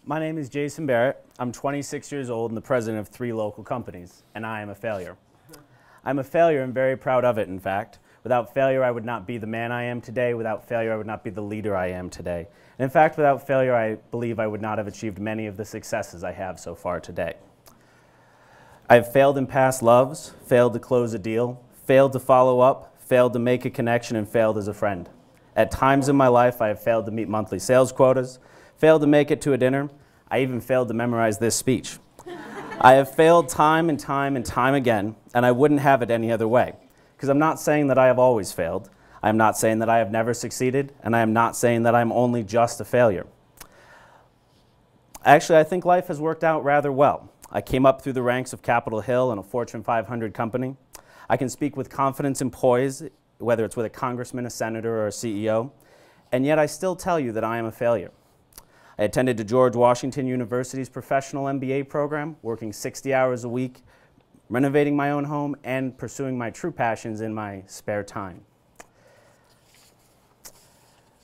My name is Jason Barrett. I'm 26 years old and the president of 3 local companies, and I am a failure. I'm a failure and very proud of it, in fact. Without failure, I would not be the man I am today. Without failure, I would not be the leader I am today. And in fact, without failure, I believe I would not have achieved many of the successes I have so far today. I have failed in past loves, failed to close a deal, failed to follow up, failed to make a connection, and failed as a friend. At times in my life, I have failed to meet monthly sales quotas, failed to make it to a dinner. I even failed to memorize this speech. I have failed time and time and time again, and I wouldn't have it any other way. Because I'm not saying that I have always failed. I am not saying that I have never succeeded, and I am not saying that I'm only just a failure. Actually, I think life has worked out rather well. I came up through the ranks of Capitol Hill in a Fortune 500 company. I can speak with confidence and poise, whether it's with a congressman, a senator, or a CEO, and yet I still tell you that I am a failure. I attended George Washington University's professional MBA program, working 60 hours a week, renovating my own home, and pursuing my true passions in my spare time.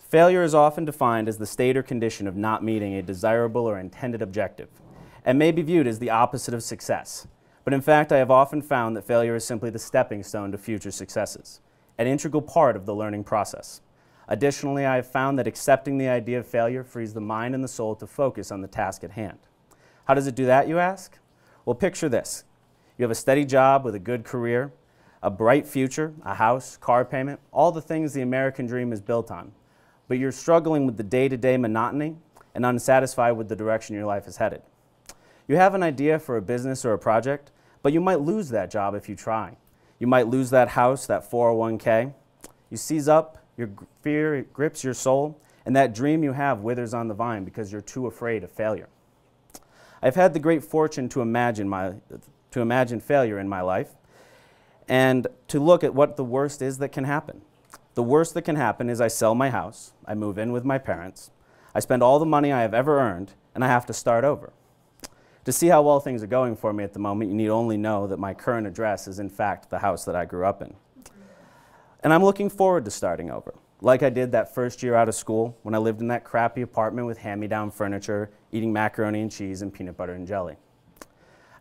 Failure is often defined as the state or condition of not meeting a desirable or intended objective, and may be viewed as the opposite of success. But in fact, I have often found that failure is simply the stepping stone to future successes, an integral part of the learning process. Additionally, I have found that accepting the idea of failure frees the mind and the soul to focus on the task at hand. How does it do that, you ask? Well, picture this. You have a steady job with a good career, a bright future, a house, car payment, all the things the American dream is built on. But you're struggling with the day-to-day monotony and unsatisfied with the direction your life is headed. You have an idea for a business or a project, but you might lose that job if you try. You might lose that house, that 401k. You seize up, your fear grips your soul, and that dream you have withers on the vine because you're too afraid of failure. I've had the great fortune to imagine failure in my life and to look at what the worst is that can happen. The worst that can happen is I sell my house, I move in with my parents, I spend all the money I have ever earned, and I have to start over. To see how well things are going for me at the moment, you need only know that my current address is in fact the house that I grew up in. And I'm looking forward to starting over, like I did that first year out of school when I lived in that crappy apartment with hand-me-down furniture, eating macaroni and cheese and peanut butter and jelly.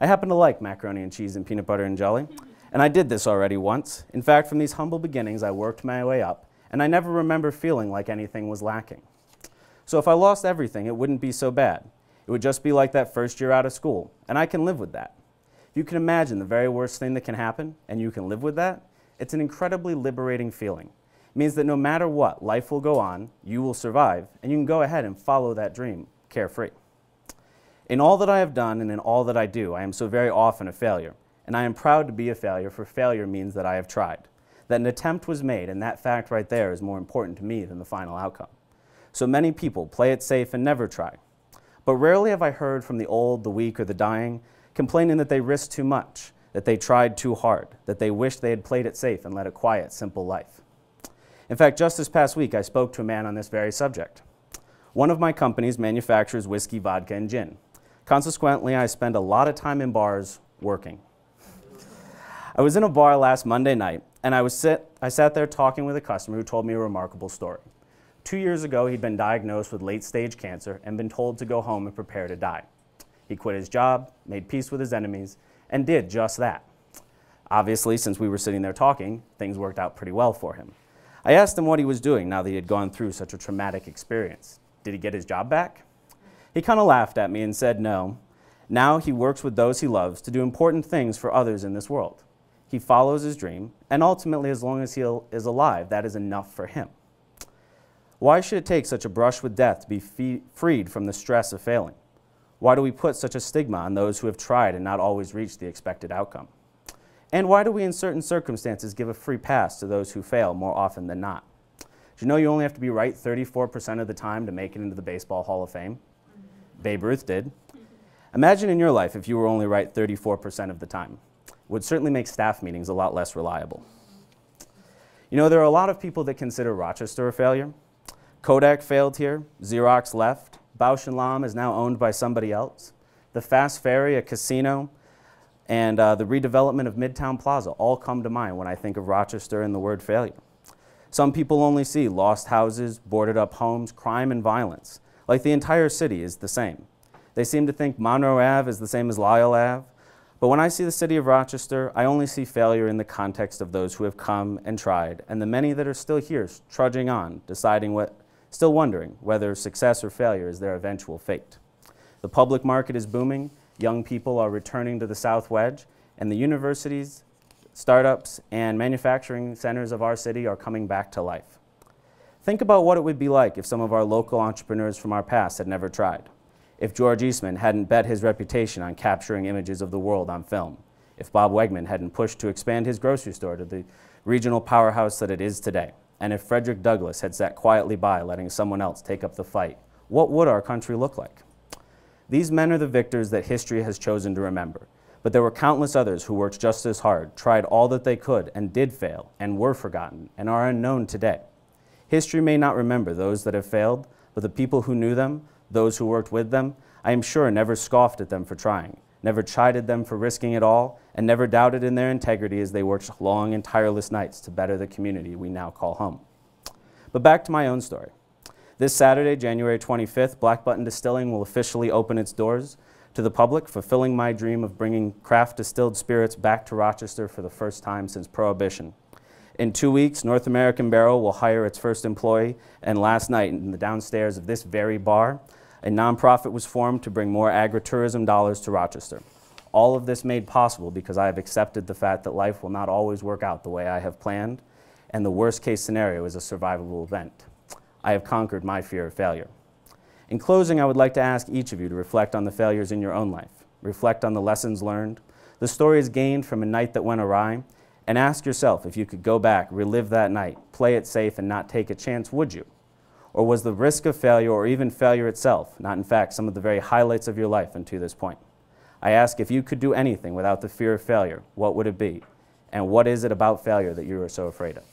I happen to like macaroni and cheese and peanut butter and jelly, and I did this already once. In fact, from these humble beginnings, I worked my way up, and I never remember feeling like anything was lacking. So if I lost everything, it wouldn't be so bad. It would just be like that first year out of school, and I can live with that. If you can imagine the very worst thing that can happen, and you can live with that, it's an incredibly liberating feeling. It means that no matter what, life will go on, you will survive, and you can go ahead and follow that dream, carefree. In all that I have done and in all that I do, I am so very often a failure, and I am proud to be a failure, for failure means that I have tried, that an attempt was made, and that fact right there is more important to me than the final outcome. So many people play it safe and never try, but rarely have I heard from the old, the weak, or the dying complaining that they risked too much, that they tried too hard, that they wished they had played it safe and led a quiet, simple life. In fact, just this past week, I spoke to a man on this very subject. One of my companies manufactures whiskey, vodka, and gin. Consequently, I spend a lot of time in bars working. I was in a bar last Monday night, and I sat there talking with a customer who told me a remarkable story. 2 years ago, he'd been diagnosed with late-stage cancer and been told to go home and prepare to die. He quit his job, made peace with his enemies, and did just that. Obviously, since we were sitting there talking, things worked out pretty well for him. I asked him what he was doing now that he had gone through such a traumatic experience. Did he get his job back? He kind of laughed at me and said no. Now he works with those he loves to do important things for others in this world. He follows his dream, and ultimately, as long as he is alive, that is enough for him. Why should it take such a brush with death to be freed from the stress of failing? Why do we put such a stigma on those who have tried and not always reached the expected outcome? And why do we in certain circumstances give a free pass to those who fail more often than not? Do you know you only have to be right 34% of the time to make it into the Baseball Hall of Fame? Babe Ruth did. Imagine in your life if you were only right 34% of the time. It would certainly make staff meetings a lot less reliable. You know, there are a lot of people that consider Rochester a failure. Kodak failed here, Xerox left, Bausch & Lomb is now owned by somebody else. The Fast Ferry, a casino, and the redevelopment of Midtown Plaza all come to mind when I think of Rochester and the word failure. Some people only see lost houses, boarded up homes, crime and violence, like the entire city is the same. They seem to think Monroe Ave is the same as Lyell Ave. But when I see the city of Rochester, I only see failure in the context of those who have come and tried, and the many that are still here, trudging on, still wondering whether success or failure is their eventual fate. The public market is booming, young people are returning to the South Wedge, and the universities, startups, and manufacturing centers of our city are coming back to life. Think about what it would be like if some of our local entrepreneurs from our past had never tried. If George Eastman hadn't bet his reputation on capturing images of the world on film. If Bob Wegman hadn't pushed to expand his grocery store to the regional powerhouse that it is today. And if Frederick Douglass had sat quietly by letting someone else take up the fight, what would our country look like? These men are the victors that history has chosen to remember. But there were countless others who worked just as hard, tried all that they could, and did fail, and were forgotten, and are unknown today. History may not remember those that have failed, but the people who knew them, those who worked with them, I am sure never scoffed at them for trying, never chided them for risking it all, and never doubted in their integrity as they worked long and tireless nights to better the community we now call home. But back to my own story. This Saturday, January 25th, Black Button Distilling will officially open its doors to the public, fulfilling my dream of bringing craft distilled spirits back to Rochester for the first time since Prohibition. In 2 weeks, North American Barrel will hire its first employee, and last night, in the downstairs of this very bar, a nonprofit was formed to bring more agritourism dollars to Rochester. All of this made possible because I have accepted the fact that life will not always work out the way I have planned, and the worst case scenario is a survivable event. I have conquered my fear of failure. In closing, I would like to ask each of you to reflect on the failures in your own life, reflect on the lessons learned, the stories gained from a night that went awry, and ask yourself if you could go back, relive that night, play it safe, and not take a chance, would you? Or was the risk of failure, or even failure itself, not in fact some of the very highlights of your life until this point? I ask, if you could do anything without the fear of failure, what would it be? And what is it about failure that you are so afraid of?